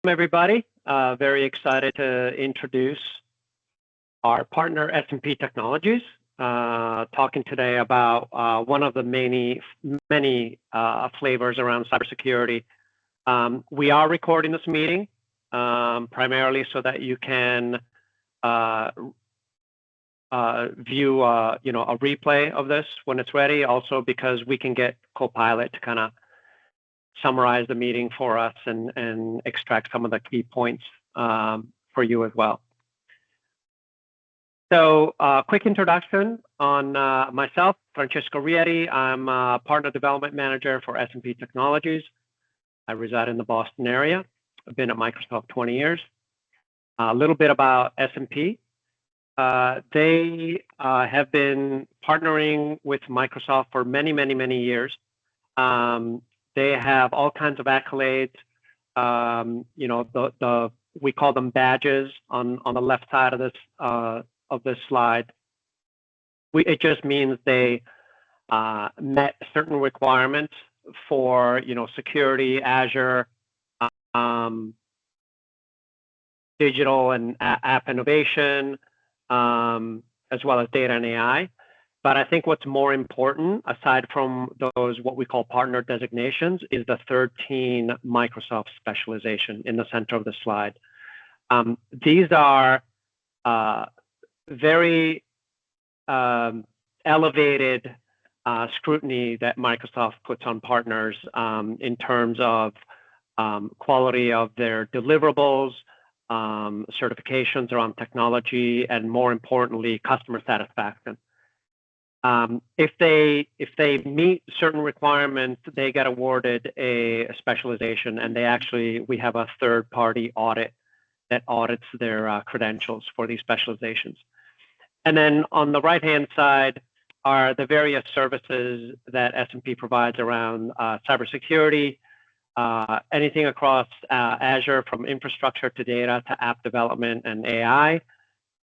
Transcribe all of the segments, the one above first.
everybody. Very excited to introduce our partner, S&P Technologies, talking today about one of the many flavors around cybersecurity. We are recording this meeting primarily so that you can view a replay of this when it's ready. Also, because we can get Copilot to kind of summarize the meeting for us and extract some of the key points for you as well. So quick introduction on myself, Francesco Rieti. I'm a Partner Development Manager for S&P Technologies. I reside in the Boston area. I've been at Microsoft 20 years. A little bit about S&P. They have been partnering with Microsoft for many years. They have all kinds of accolades. We call them badges on the left side of this slide. It just means they met certain requirements for security, Azure, digital and app innovation, as well as data and AI. But I think what's more important, aside from those what we call partner designations, is the 13 Microsoft specialization in the center of the slide. These are very elevated scrutiny that Microsoft puts on partners in terms of quality of their deliverables, certifications around technology, and more importantly, customer satisfaction. If they meet certain requirements, they get awarded a specialization, and we have a third-party audit that audits their credentials for these specializations. And then on the right-hand side are the various services that S&P provides around cybersecurity, anything across Azure, from infrastructure to data to app development and AI,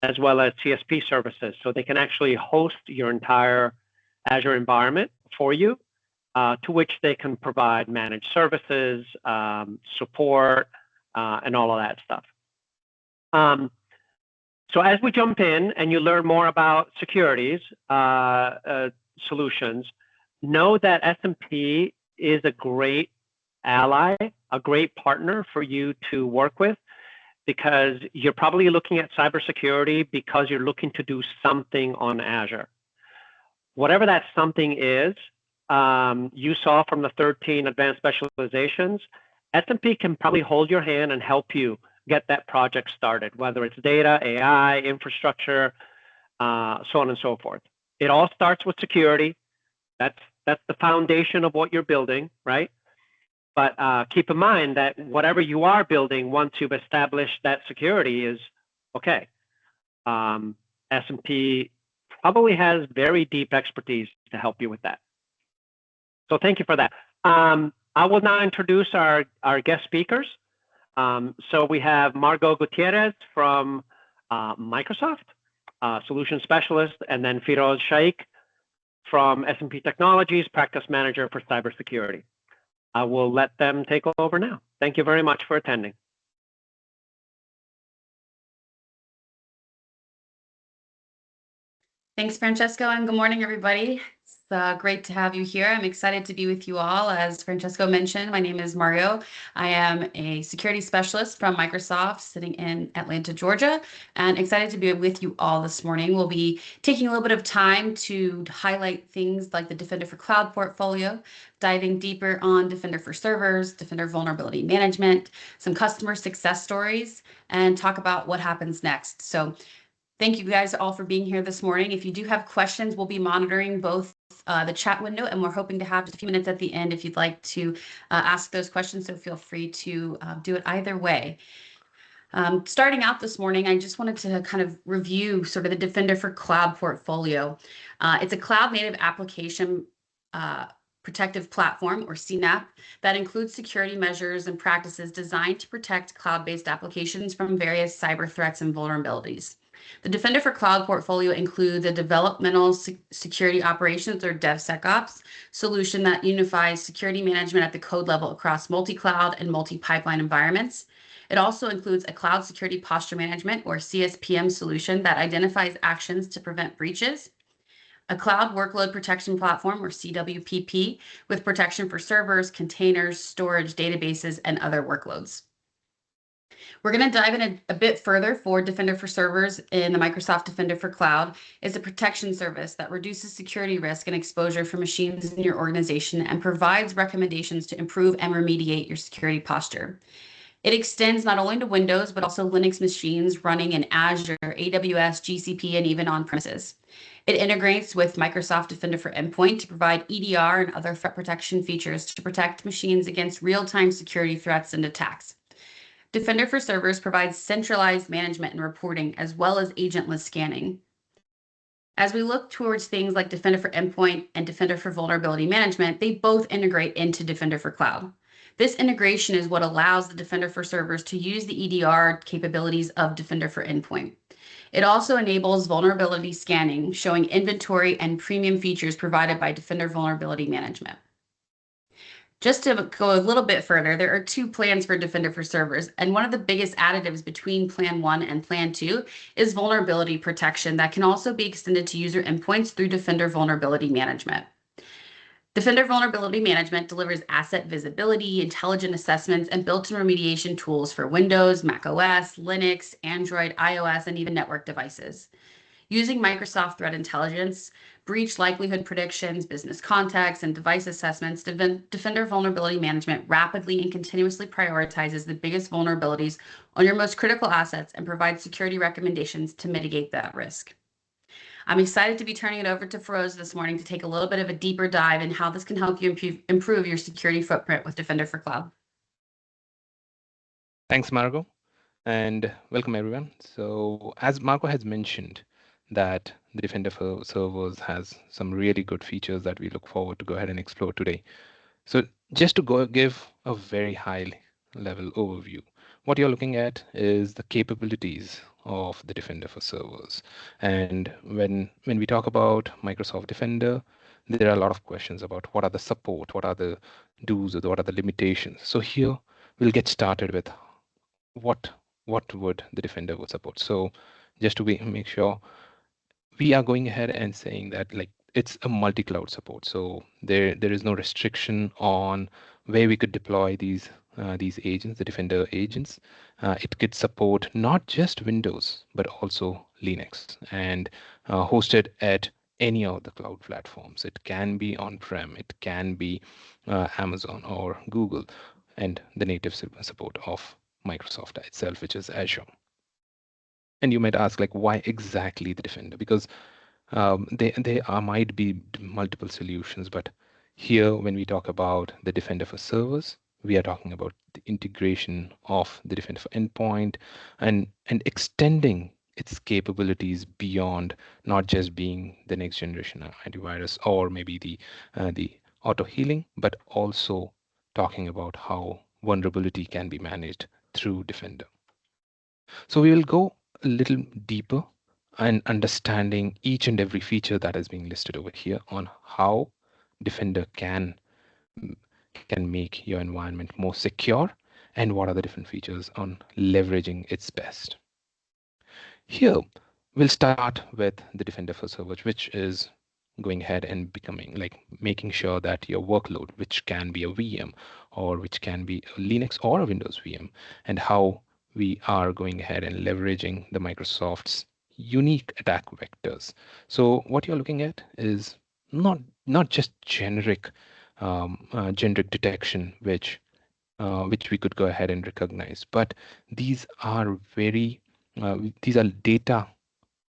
as well as CSP services. So they can actually host your entire Azure environment for you, to which they can provide managed services, support, and all of that stuff. So as we jump in and you learn more about securities solutions, know that S&P is a great ally, a great partner for you to work with, because you're probably looking at cybersecurity because you're looking to do something on Azure. Whatever that something is, you saw from the 13 advanced specializations, S&P can probably hold your hand and help you get that project started, whether it's data, AI, infrastructure, so on and so forth. It all starts with security. That's the foundation of what you're building, right? But keep in mind that whatever you are building, once you've established that security, is okay. S&P probably has very deep expertise to help you with that. So thank you for that. I will now introduce our guest speakers. So we have Margot Gutierrez from Microsoft, Solution Specialist, and then Firoz Shaikh from S&P Technologies, Practice Manager for Cybersecurity. I will let them take over now. Thank you very much for attending. Thanks, Francesco, and good morning, everybody. It's great to have you here. I'm excited to be with you all. As Francesco mentioned, my name is Margot. I am a security specialist from Microsoft sitting in Atlanta, Georgia, and excited to be with you all this morning. We'll be taking a little bit of time to highlight things like the Defender for Cloud portfolio, diving deeper on Defender for Servers, Defender Vulnerability Management, some customer success stories, and talk about what happens next. So thank you guys all for being here this morning. If you do have questions, we'll be monitoring both the chat window, and we're hoping to have just a few minutes at the end if you'd like to ask those questions, so feel free to do it either way. Starting out this morning, I just wanted to kind of review sort of the Defender for Cloud portfolio. It's a cloud-native application protective platform, or CNAPP, that includes security measures and practices designed to protect cloud-based applications from various cyber threats and vulnerabilities. The Defender for Cloud portfolio includes a developmental security operations or DevSecOps solution that unifies security management at the code level across multi-cloud and multi-pipeline environments. It also includes a cloud security posture management or CSPM solution that identifies actions to prevent breaches, a cloud workload protection platform or CWPP with protection for servers, containers, storage, databases, and other workloads. We're going to dive in a bit further for Defender for Servers in the Microsoft Defender for Cloud is a protection service that reduces security risk and exposure for machines in your organization and provides recommendations to improve and remediate your security posture. It extends not only to Windows, but also Linux machines running in Azure, AWS, GCP, and even on-premises. It integrates with Microsoft Defender for Endpoint to provide EDR and other threat protection features to protect machines against real-time security threats and attacks. Defender for Servers provides centralized management and reporting, as well as agentless scanning. As we look towards things like Defender for Endpoint and Defender for Vulnerability Management, they both integrate into Defender for Cloud. This integration is what allows the Defender for Servers to use the EDR capabilities of Defender for Endpoint. It also enables vulnerability scanning, showing inventory and premium features provided by Defender Vulnerability Management. Just to go a little bit further, there are two plans for Defender for Servers, and one of the biggest additives between Plan 1 and Plan 2 is vulnerability protection that can also be extended to user endpoints through Defender Vulnerability Management. Defender Vulnerability Management delivers asset visibility, intelligent assessments, and built-in remediation tools for Windows, macOS, Linux, Android, iOS, and even network devices. Using Microsoft Threat Intelligence, breach likelihood predictions, business context, and device assessments, Defender Vulnerability Management rapidly and continuously prioritizes the biggest vulnerabilities on your most critical assets and provides security recommendations to mitigate that risk. I'm excited to be turning it over to Feroz this morning to take a little bit of a deeper dive in how this can help you improve your security footprint with Defender for Cloud. Thanks, Margot, and welcome everyone. So as Margot has mentioned, that the Defender for Servers has some really good features that we look forward to go ahead and explore today. So just to give a very high level overview, what you're looking at is the capabilities of the Defender for Servers. And when we talk about Microsoft Defender, there are a lot of questions about what are the support, what are the do's, or what are the limitations. So here we'll get started with what would the Defender would support. So just to make sure, we are going ahead and saying that like it's a multi-cloud support. So there is no restriction on where we could deploy these agents, the Defender agents. It could support not just Windows, but also Linux, and hosted at any of the cloud platforms. It can be on-prem, it can be Amazon or Google, and the native support of Microsoft itself, which is Azure. And you might ask, like, why exactly the Defender? Because there might be multiple solutions, but here, when we talk about the Defender for Servers, we are talking about the integration of the Defender for Endpoint and extending its capabilities beyond not just being the next generation antivirus or maybe the auto healing, but also talking about how vulnerability can be managed through Defender. So we will go a little deeper and understanding each and every feature that is being listed over here on how Defender can make your environment more secure and what are the different features on leveraging its best. Here, we'll start with the Defender for Servers, which is going ahead and making sure that your workload, which can be a VM or which can be a Linux or a Windows VM, and how we are going ahead and leveraging the Microsoft's unique attack vectors. So what you're looking at is not just generic detection, which we could go ahead and recognize, but these are data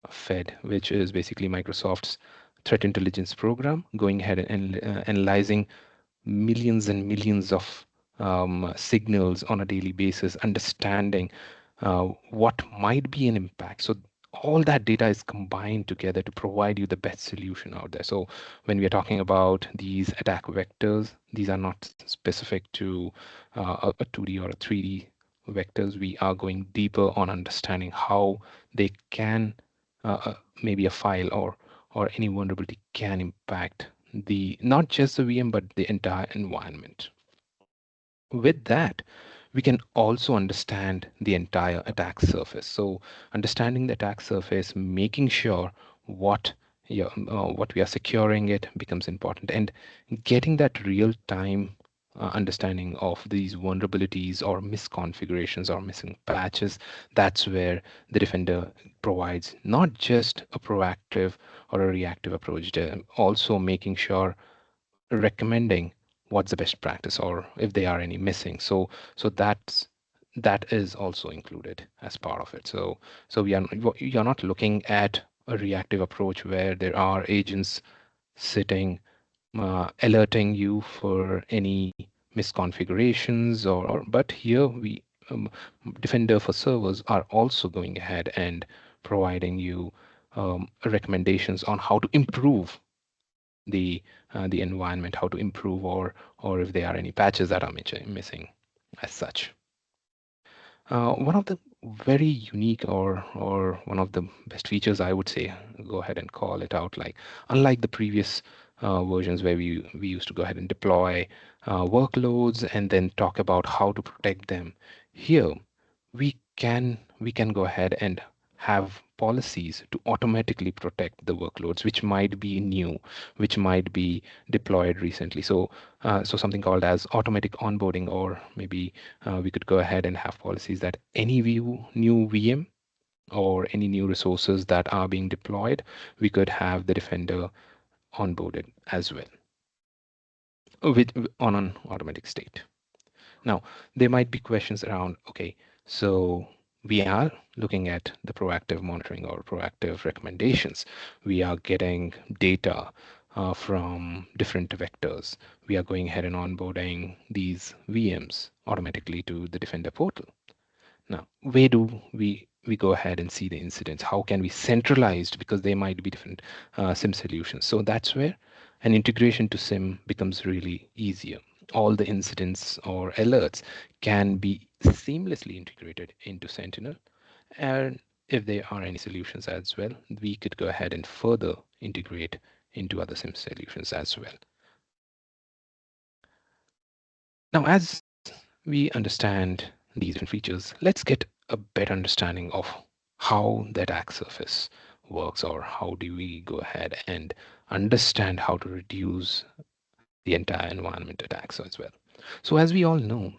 fed, which is basically Microsoft's threat intelligence program going ahead and analyzing millions and millions of signals on a daily basis, understanding what might be an impact. So all that data is combined together to provide you the best solution out there. So when we are talking about these attack vectors, these are not specific to a 2D or a 3D vectors, we are going deeper on understanding how they can, maybe a file or any vulnerability can impact the not just the VM but the entire environment. With that, we can also understand the entire attack surface. So understanding the attack surface, making sure what what we are securing it becomes important, and getting that real time understanding of these vulnerabilities or misconfigurations or missing patches. That's where the defender provides not just a proactive or a reactive approach, also making sure, recommending what's the best practice or if there are any missing. That is also included as part of it. So you're not looking at a reactive approach where there are agents sitting, alerting you for any misconfigurations, or but here we, defender for servers, are also going ahead and providing you recommendations on how to improve the environment, how to improve, or if there are any patches that are missing as such. One of the very unique, or one of the best features, I would say, go ahead and call it out, like unlike the previous versions where we used to go ahead and deploy workloads and then talk about how to protect them, here we can go ahead and have policies to automatically protect the workloads, which might be new, which might be deployed recently. So something called as automatic onboarding, or maybe we could go ahead and have policies that any new VM or any new resources that are being deployed, we could have the defender onboarded as well with on an automatic state. Now, there might be questions around, okay, so we are looking at the proactive monitoring or proactive recommendations. We are getting data from different vectors. We are going ahead and onboarding these VMs automatically to the Defender portal. Now, where do we go ahead and see the incidents? How can we centralize, because there might be different SIM solutions. So that's where an integration to SIM becomes really easier. All the incidents or alerts can be seamlessly integrated into Sentinel. And if there are any solutions as well, we could go ahead and further integrate into other SIM solutions as well. Now, as we understand these different features, let's get a better understanding of how the attack surface works, or how do we go ahead and understand how to reduce the entire environment attacks as well. So as we all know,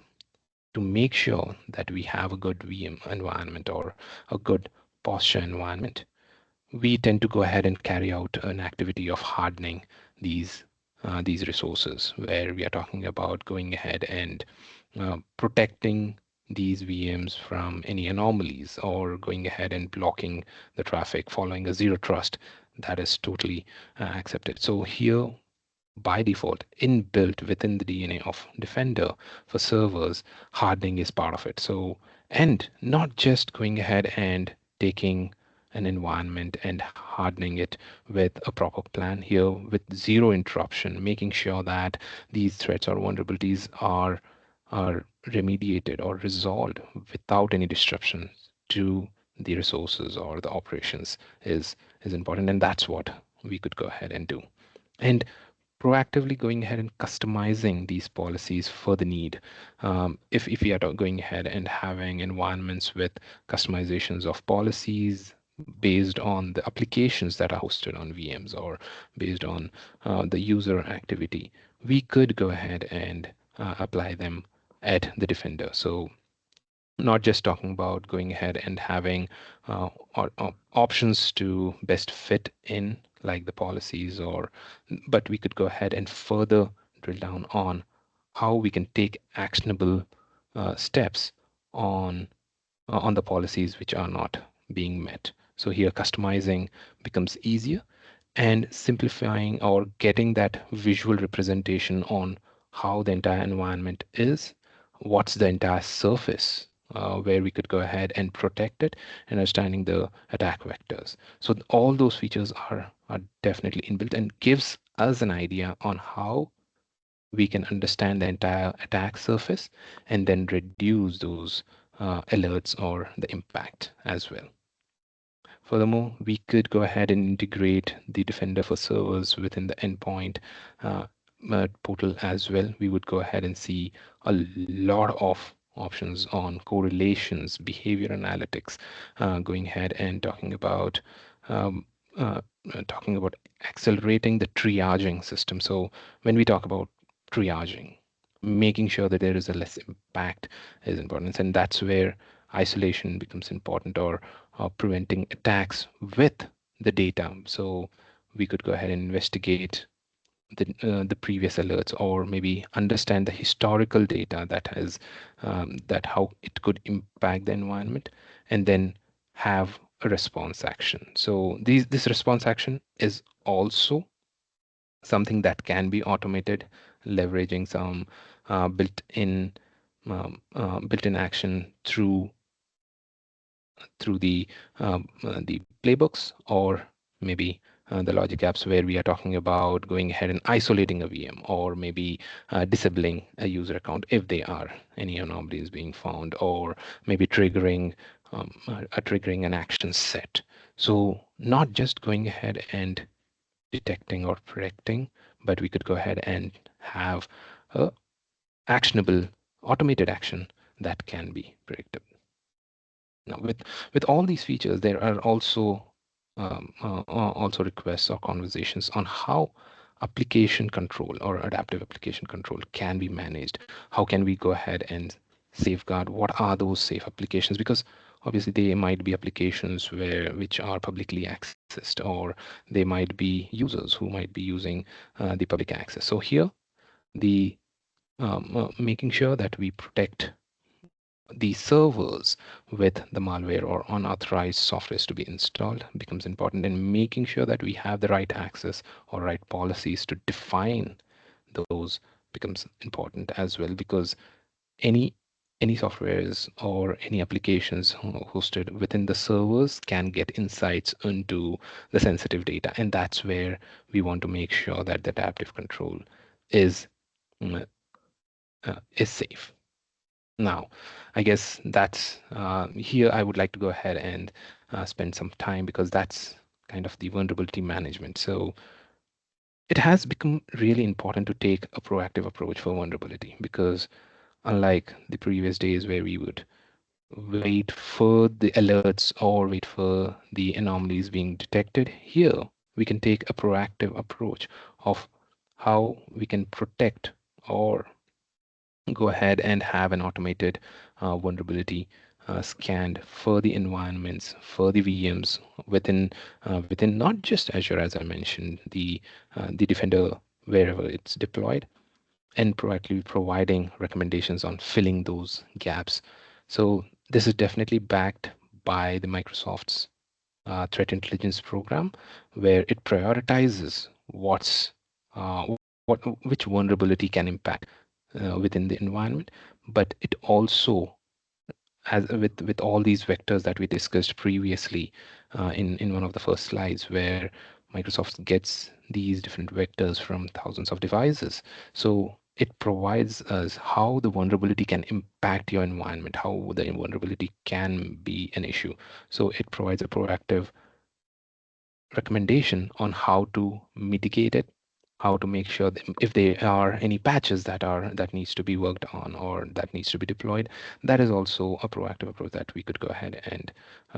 to make sure that we have a good VM environment or a good posture environment, we tend to go ahead and carry out an activity of hardening these resources, where we are talking about going ahead and protecting these VMs from any anomalies, or going ahead and blocking the traffic following a zero trust that is totally accepted. So here, by default, inbuilt within the DNA of Defender for servers, hardening is part of it. So, and not just going ahead and taking an environment and hardening it with a proper plan, here with zero interruption, making sure that these threats or vulnerabilities are remediated or resolved without any disruption to the resources or the operations is important, and that's what we could go ahead and do. And proactively going ahead and customizing these policies for the need. If we are going ahead and having environments with customizations of policies based on the applications that are hosted on VMs, or based on the user activity, we could go ahead and apply them at the Defender. So not just talking about going ahead and having options to best fit in, like the policies, but we could go ahead and further drill down on how we can take actionable steps on on the policies which are not being met. So here customizing becomes easier, and simplifying or getting that visual representation on how the entire environment is, what's the entire surface where we could go ahead and protect it, and understanding the attack vectors. So all those features are definitely inbuilt, and gives us an idea on how we can understand the entire attack surface and then reduce those alerts or the impact as well. Furthermore, we could go ahead and integrate the Defender for servers within the endpoint portal as well. We would go ahead and see a lot of options on correlations, behavior analytics, going ahead and um, uh, talking about accelerating the triaging system. So when we talk about triaging, making sure that there is a less impact is important, and that's where isolation becomes important, or preventing attacks with the data. So we could go ahead and investigate the previous alerts, or maybe understand the historical data that has that how it could impact the environment, and then have a response action. So this response action is also something that can be automated, leveraging some built-in action through the playbooks, or maybe the logic apps, where we are talking about going ahead and isolating a VM, or maybe disabling a user account if there are any anomalies being found, or maybe triggering an action set. So not just going ahead and detecting or predicting, but we could go ahead and have a actionable automated action that can be predicted. Now, with all these features, there are also requests or conversations on how application control or adaptive application control can be managed. How can we go ahead and safeguard? What are those safe applications? Because obviously they might be applications which are publicly accessed, or they might be users who might be using the public access. So here, the making sure that we protect the servers with the malware or unauthorized softwares to be installed becomes important, and making sure that we have the right access or right policies to define those becomes important as well, because any any softwares or any applications hosted within the servers can get insights into the sensitive data, and that's where we want to make sure that the adaptive control is mm, is safe. Now, I guess that's here I would like to go ahead and spend some time, because that's kind of the vulnerability management. So it has become really important to take a proactive approach for vulnerability, because unlike the previous days where we would wait for the alerts or wait for the anomalies being detected, here we can take a proactive approach of how we can protect or go ahead and have an automated vulnerability scanned for the environments, for the VMs within not just Azure, as I mentioned, the Defender wherever it's deployed, and proactively providing recommendations on filling those gaps. So this is definitely backed by the Microsoft's threat intelligence program, where it prioritizes which vulnerability can impact within the environment, but it also, as with all these vectors that we discussed previously in one of the first slides, where Microsoft gets these different vectors from thousands of devices. So it provides us how the vulnerability can impact your environment, how the vulnerability can be an issue. So it provides a proactive recommendation on how to mitigate it, how to make sure that if there are any patches that needs to be worked on or that needs to be deployed, that is also a proactive approach that we could go ahead and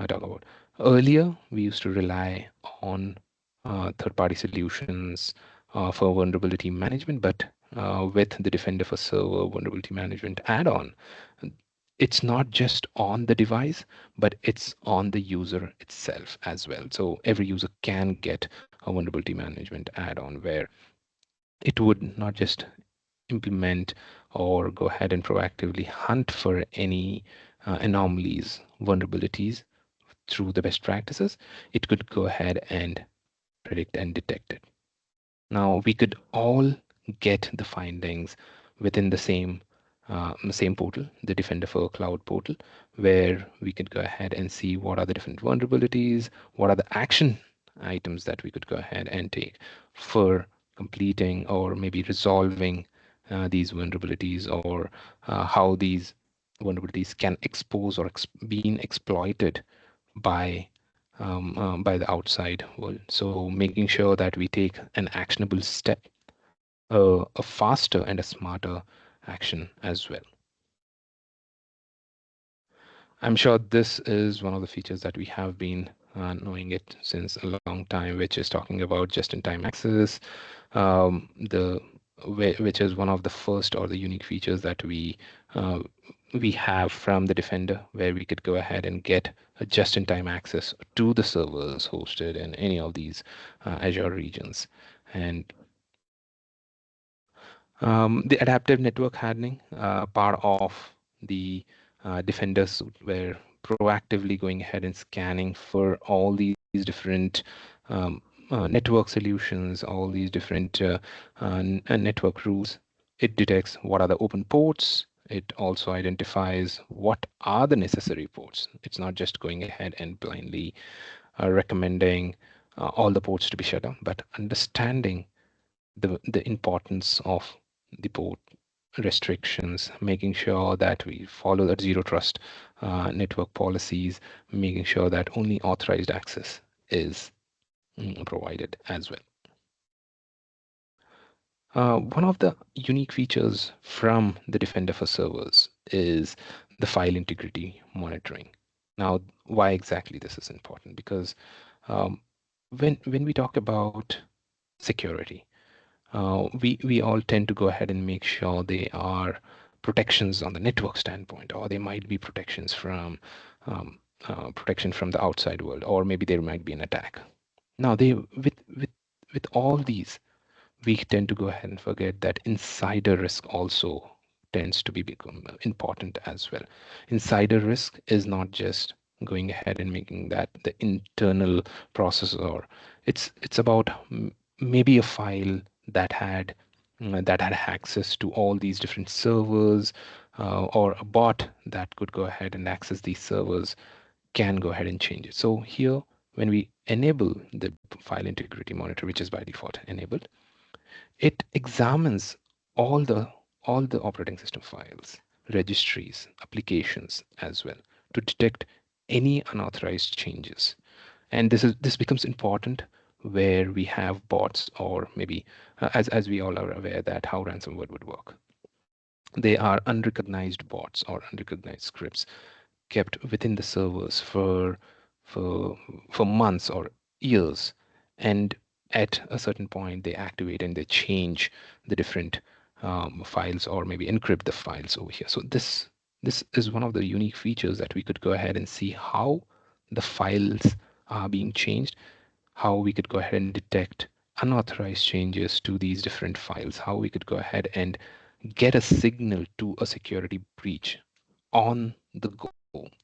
talk about. Earlier, we used to rely on third-party solutions for vulnerability management, but with the Defender for Server vulnerability management add-on, it's not just on the device, but it's on the user itself as well. So every user can get a vulnerability management add-on, where it would not just implement or go ahead and proactively hunt for any anomalies, vulnerabilities through the best practices. It could go ahead and predict and detect it. Now we could all get the findings within the same portal, the Defender for Cloud portal, where we could go ahead and see what are the different vulnerabilities, what are the action items that we could go ahead and take for completing or maybe resolving these vulnerabilities, or how these vulnerabilities can expose or being exploited by by the outside world. So making sure that we take an actionable step, a faster and a smarter action as well. I'm sure this is one of the features that we have been knowing it since a long time, which is talking about just-in-time access, the which is one of the first or the unique features that uh, we have from the Defender, where we could go ahead and get a just-in-time access to the servers hosted in any of these Azure regions. And the adaptive network hardening, part of the Defender suite, where proactively going ahead and scanning for all these different network solutions, all these different network rules. It detects what are the open ports. It also identifies what are the necessary ports. It's not just going ahead and blindly recommending all the ports to be shut down, but understanding the importance of the port restrictions, making sure that we follow that zero trust network policies, making sure that only authorized access is provided as well. One of the unique features from the Defender for servers is the file integrity monitoring. Now, why exactly this is important? Because when we talk about security, we all tend to go ahead and make sure they are protections on the network standpoint, or they might be protections from protection from the outside world, or maybe there might be an attack. Now, they with all these, we tend to go ahead and forget that insider risk also tends to become important as well. Insider risk is not just going ahead and making that the internal processor. It's about maybe a file that had access to all these different servers, or a bot that could go ahead and access these servers can go ahead and change it. So here, when we enable the file integrity monitor, which is by default enabled, it examines all the all the operating system files, registries, applications as well, to detect any unauthorized changes. And this becomes important where we have bots, or maybe as we all are aware that how ransomware would work. They are unrecognized bots or unrecognized scripts kept within the servers for for months or years, and at a certain point they activate and they change the different files, or maybe encrypt the files over here. So this is one of the unique features that we could go ahead and see how the files are being changed, how we could go ahead and detect unauthorized changes to these different files, how we could go ahead and get a signal to a security breach on the go.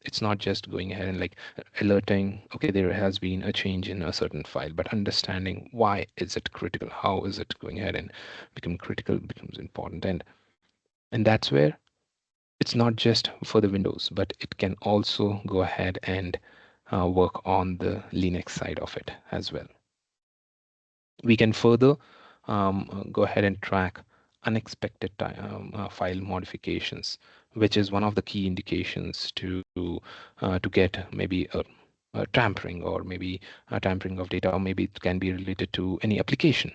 It's not just going ahead and like alerting, okay, there has been a change in a certain file, but understanding why is it critical, how is it going ahead and become critical becomes important. And that's where it's not just for the Windows, but it can also go ahead and work on the Linux side of it as well. We can further go ahead and track unexpected file modifications, which is one of the key indications to get maybe a tampering, or maybe a tampering of data, or maybe it can be related to any application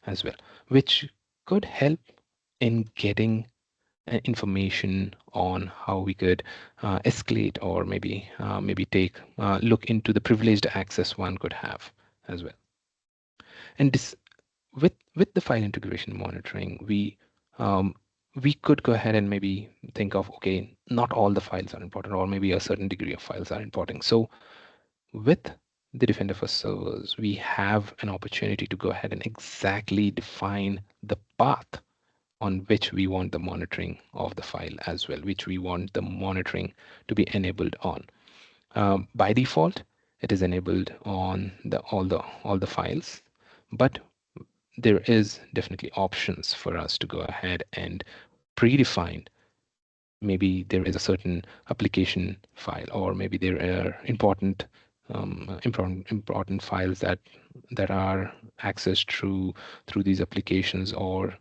as well, which could help in getting information on how we could escalate, or maybe take look into the privileged access one could have as well. And this, with the file integration monitoring, we could go ahead and maybe think of, okay, not all the files are important, or maybe a certain degree of files are important. So with the Defender for servers, we have an opportunity to go ahead and exactly define the path on which we want the monitoring of the file as well, which we want the monitoring to be enabled on. By default, it is enabled on all the files, but there is definitely options for us to go ahead and predefine. Maybe there is a certain application file, or maybe there are important files that are accessed through these applications, or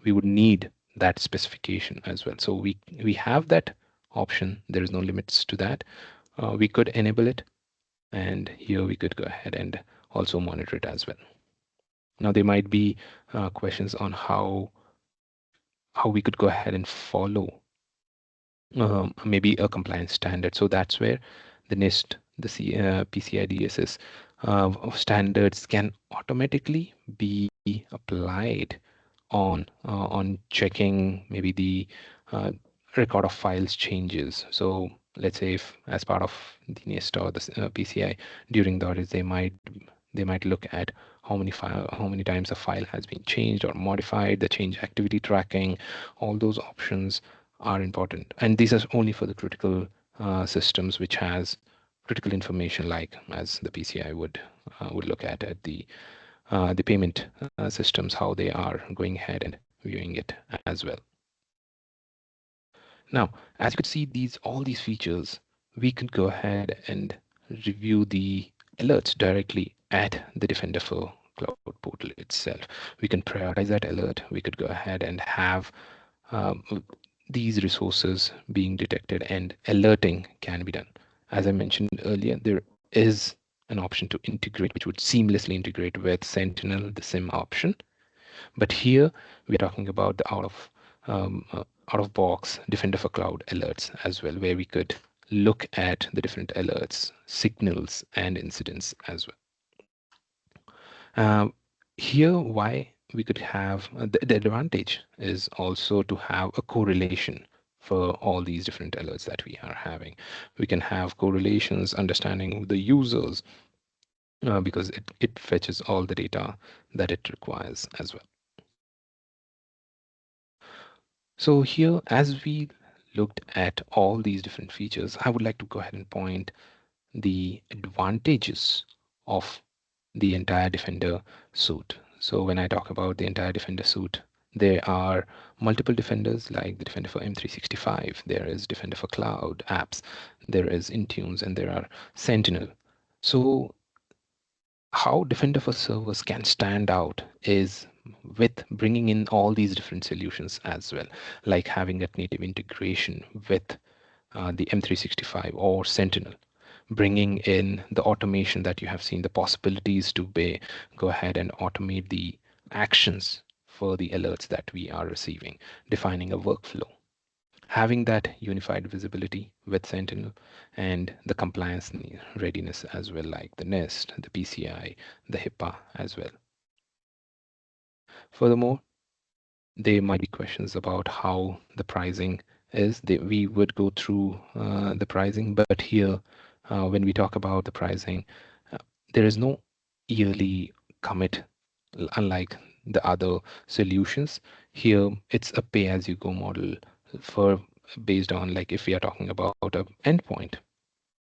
we would need that specification as well. So we have that option. There is no limits to that. We could enable it, and here we could go ahead and also monitor it as well. Now there might be questions on how we could go ahead and follow maybe a compliance standard. So that's where the NIST, the PCI DSS standards can automatically be applied on checking maybe the uh, record of files changes. So let's say if as part of the NIST or the PCI during the audits, they might look at how many times a file has been changed or modified, the change activity tracking. All those options are important, and these are only for the critical systems which has critical information, like as the PCI would look at the payment systems, how they are going ahead and viewing it as well. Now, as you could see, all these features, we could go ahead and review the alerts directly at the Defender for Cloud portal itself. We can prioritize that alert. We could go ahead and have um, these resources being detected, and alerting can be done. As I mentioned earlier, there is an option to integrate, which would seamlessly integrate with Sentinel, the SIM option. But here we're talking about the out of box Defender for Cloud alerts as well, where we could look at the different alerts, signals, and incidents as well. Here, why we could have the advantage is also to have a correlation for all these different alerts that we are having. We can have correlations, understanding the users, because it fetches all the data that it requires as well. So here, as we looked at all these different features, I would like to go ahead and point the advantages of the entire Defender suite. So when I talk about the entire Defender suite, there are multiple Defenders like the Defender for M365, there is Defender for Cloud apps, there is Intunes, and there are Sentinel. So how Defender for Servers can stand out is with bringing in all these different solutions as well, like having that native integration with the M365 or Sentinel, bringing in the automation that you have seen, the possibilities to go ahead and automate the actions for the alerts that we are receiving, defining a workflow, having that unified visibility with Sentinel, and the compliance readiness as well, like the NIST, the PCI, the HIPAA as well. Furthermore, there might be questions about how the pricing is. We would go through the pricing, but here, when we talk about the pricing, uh, there is no yearly commit, unlike the other solutions. Here, it's a pay-as-you-go model for based on, like, if we are talking about a endpoint,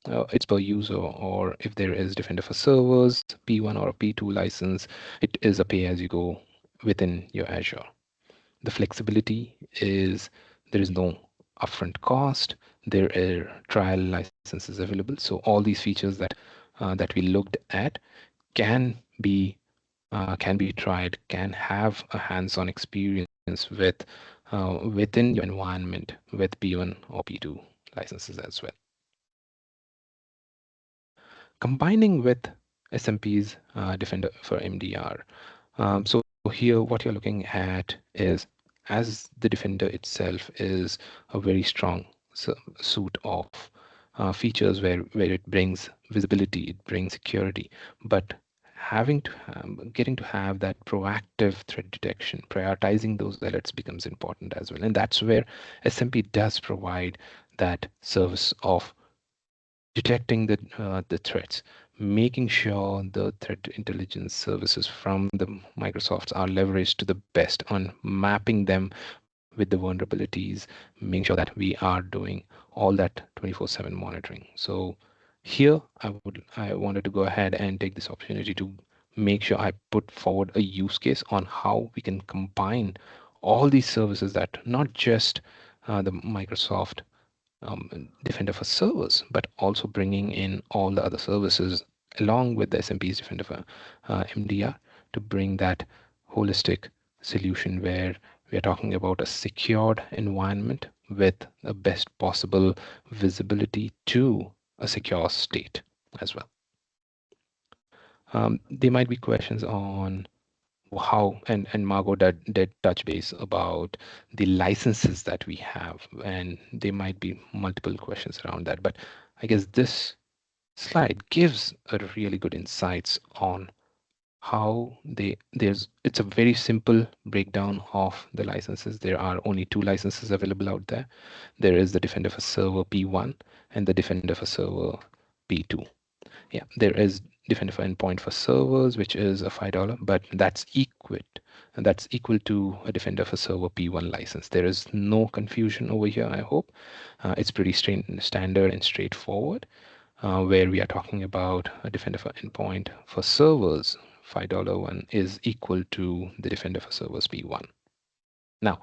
it's per user, or if there is Defender for servers, P1 or a P2 license, it is a pay-as-you-go within your Azure. The flexibility is there is no upfront cost. There are trial licenses available. So all these features that we looked at can be tried, can have a hands-on experience with within your environment with P1 or P2 licenses as well. Combining with SMP's Defender for MDR. So here, what you're looking at is, as the Defender itself is a very strong suite of features where it brings visibility, it brings security, but getting to have that proactive threat detection, prioritizing those alerts becomes important as well. And that's where SMP does provide that service of detecting the threats, making sure the threat intelligence services from the Microsofts are leveraged to the best on mapping them with the vulnerabilities, making sure that we are doing all that 24/7 monitoring. So here I wanted to go ahead and take this opportunity to make sure I put forward a use case on how we can combine all these services, that not just the Microsoft Defender for servers, but also bringing in all the other services along with the SMP's Defender for MDR to bring that holistic solution where we are talking about a secured environment with the best possible visibility to a secure state as well. There might be questions on how, and Margot did touch base about the licenses that we have, and there might be multiple questions around that. But I guess this slide gives a really good insights on how it's a very simple breakdown of the licenses. There are only two licenses available out there. There is the Defender for Server P1 and the Defender for Server P2. Yeah, there is Defender for Endpoint for servers, which is a $5, but that's equal to a Defender for Server P1 license. There is no confusion over here, I hope. It's pretty standard and straightforward, where we are talking about a Defender for Endpoint for servers. $5 one is equal to the Defender for Servers P1. Now,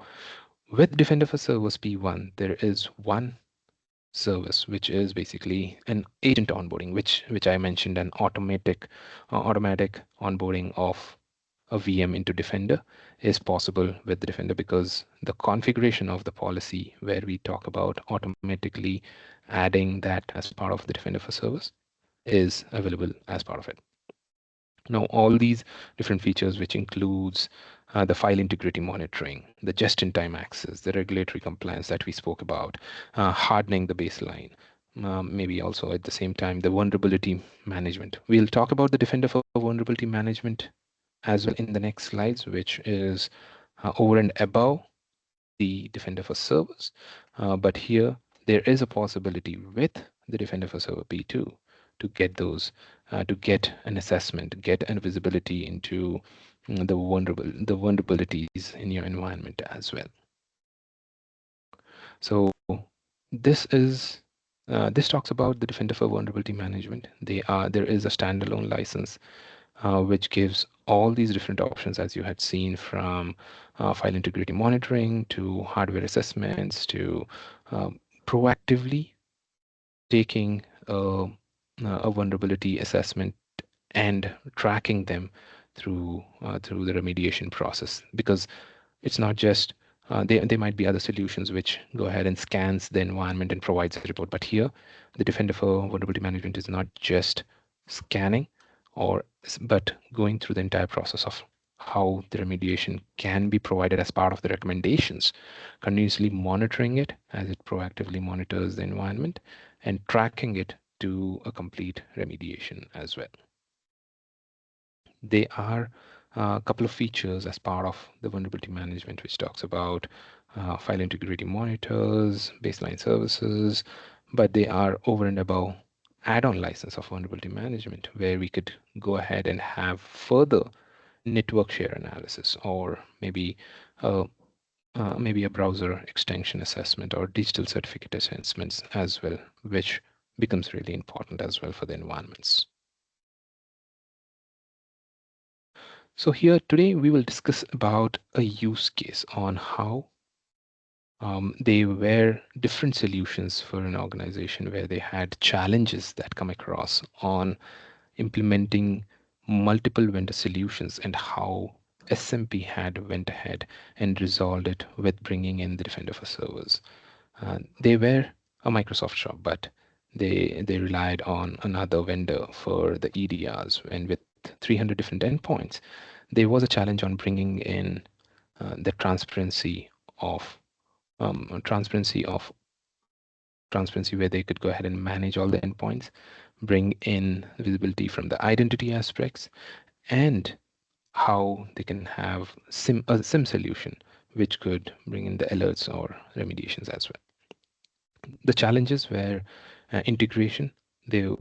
with Defender for Servers P1, there is one service, which is basically an agent onboarding, which I mentioned, an automatic onboarding of a VM into Defender is possible with the Defender, because the configuration of the policy where we talk about automatically adding that as part of the Defender for Servers is available as part of it. Now, all these different features, which includes the file integrity monitoring, the just-in-time access, the regulatory compliance that we spoke about, hardening the baseline, maybe also at the same time, the vulnerability management. We'll talk about the Defender for vulnerability management as well in the next slides, which is over and above the Defender for servers. But here, there is a possibility with the Defender for Server P2 to get those, to get an assessment, get a visibility into the vulnerabilities in your environment as well. So this is this talks about the Defender for vulnerability management. There is a standalone license which gives all these different options, as you had seen, from file integrity monitoring to hardware assessments to proactively taking a vulnerability assessment and tracking them through the remediation process. Because it's not just there might be other solutions which go ahead and scans the environment and provides a report, but here the Defender for vulnerability management is not just scanning but going through the entire process of how the remediation can be provided as part of the recommendations, continuously monitoring it as it proactively monitors the environment and tracking it to a complete remediation as well. There are a couple of features as part of the vulnerability management, which talks about file integrity monitors, baseline services, but they are over and above add-on license of vulnerability management, where we could go ahead and have further network share analysis, or maybe a browser extension assessment or digital certificate assessments as well, which becomes really important as well for the environments. So here today we will discuss about a use case on how they were different solutions for an organization where they had challenges that come across on implementing multiple vendor solutions, and how SMP had went ahead and resolved it with bringing in the Defender for servers. They were a Microsoft shop, but they relied on another vendor for the EDRs, and with 300 different endpoints, there was a challenge on bringing in the transparency where they could go ahead and manage all the endpoints, bring in visibility from the identity aspects, and how they can have a SIM solution, which could bring in the alerts or remediations as well. The challenges were integration. There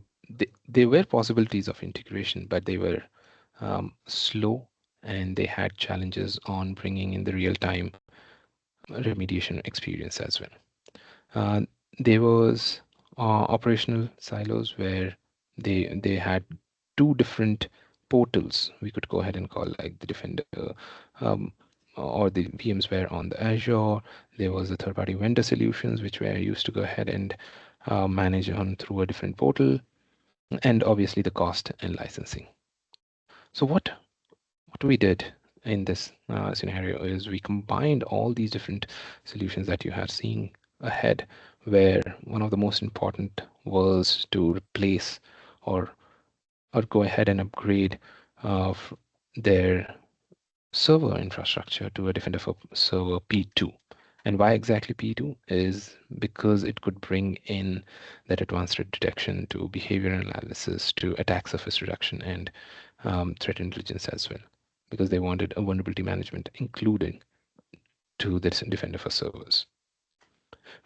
were possibilities of integration, but they were slow, and they had challenges on bringing in the real-time remediation experience as well. There was operational silos where they had two different portals we could go ahead and call, like the Defender, or the VMs were on the Azure. There was the third-party vendor solutions which were used to go ahead and manage on through a different portal, and obviously the cost and licensing. So what we did in this scenario is we combined all these different solutions that you have seen ahead, where one of the most important was to replace or go ahead and upgrade their server infrastructure to a Defender for Server P2. And why exactly P2 is because it could bring in that advanced threat detection to behavior analysis to attack surface reduction and threat intelligence as well, because they wanted a vulnerability management including to this Defender for servers.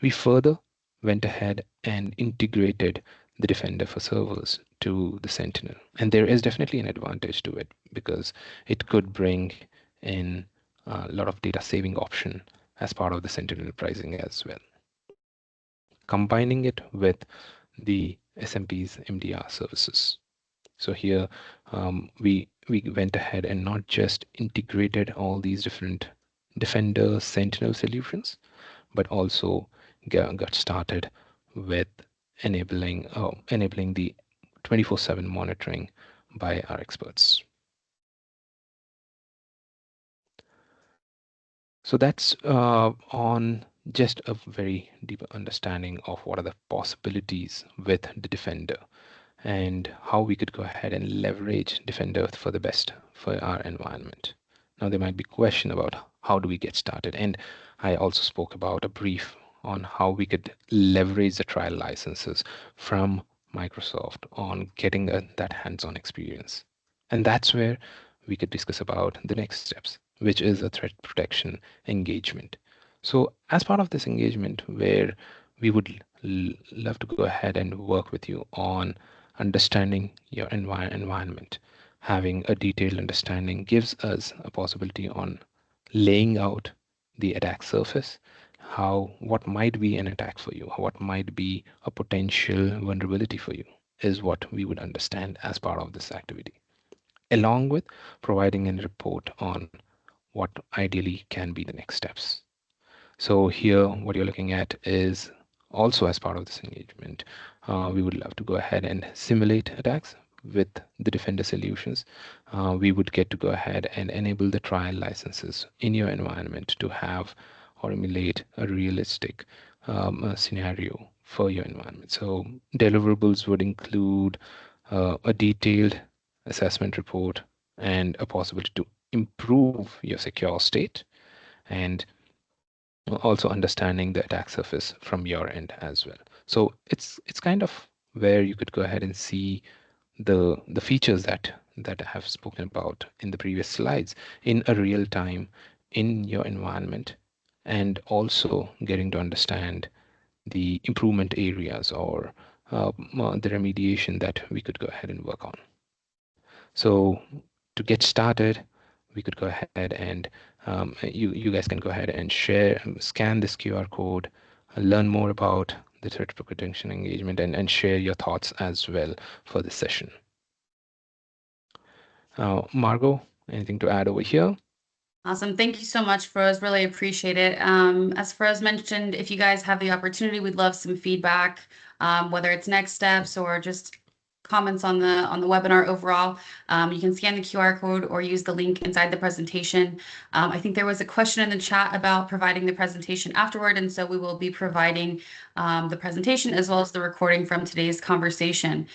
We further went ahead and integrated the Defender for servers to the Sentinel. And there is definitely an advantage to it because it could bring in a lot of data saving option as part of the Sentinel pricing as well. Combining it with the SMP's MDR services. So here we went ahead and not just integrated all these different Defender Sentinel solutions, but also got started with enabling the 24/7 monitoring by our experts. So that's on just a very deep understanding of what are the possibilities with the Defender and how we could go ahead and leverage Defender for the best for our environment. Now there might be question about how do we get started, and I also spoke about a brief on how we could leverage the trial licenses from Microsoft on getting that hands-on experience. And that's where we could discuss about the next steps, which is a threat protection engagement. So as part of this engagement, where we would love to go ahead and work with you on understanding your environment. Having a detailed understanding gives us a possibility on laying out the attack surface, what might be an attack for you, what might be a potential vulnerability for you, is what we would understand as part of this activity, along with providing a report on what ideally can be the next steps. So here, what you're looking at is also as part of this engagement, we would love to go ahead and simulate attacks with the Defender solutions. We would get to go ahead and enable the trial licenses in your environment to have or emulate a realistic scenario for your environment. So deliverables would include a detailed assessment report and a possibility to improve your secure state, and also understanding the attack surface from your end as well. So it's kind of where you could go ahead and see the features that I have spoken about in the previous slides in a real time in your environment, and also getting to understand the improvement areas or the remediation that we could go ahead and work on. So to get started, we could go ahead and you guys can go ahead and scan this QR code, learn more about the threat protection engagement, and share your thoughts as well for this session. Margot, anything to add over here? Awesome. Thank you so much, Feroz. Really appreciate it. As Feroz mentioned, if you guys have the opportunity, we'd love some feedback, whether it's next steps or just comments on the webinar overall. You can scan the QR code or use the link inside the presentation. I think there was a question in the chat about providing the presentation afterward, and so we will be providing the presentation as well as the recording from today's conversation.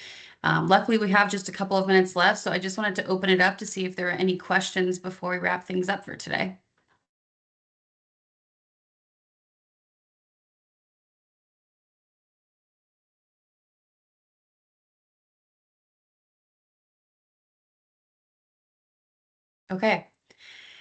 Luckily, we have just a couple of minutes left, so I just wanted to open it up to see if there are any questions before we wrap things up for today. Okay.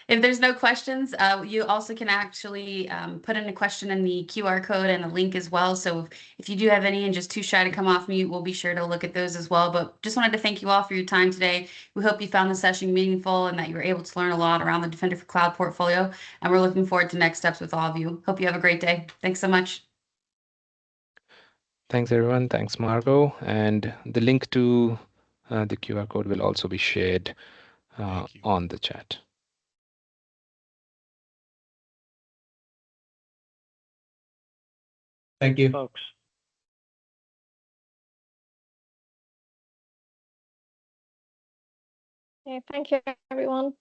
If there's no questions, you also can actually put in a question in the QR code and a link as well. So if you do have any and just too shy to come off mute, we'll be sure to look at those as well. But just wanted to thank you all for your time today. We hope you found the session meaningful and that you were able to learn a lot around the Defender for Cloud portfolio. And we're looking forward to next steps with all of you. Hope you have a great day. Thanks so much. Thanks, everyone. Thanks, Margot. And the link to the QR code will also be shared on the chat. Thank you, folks. Okay, thank you, everyone.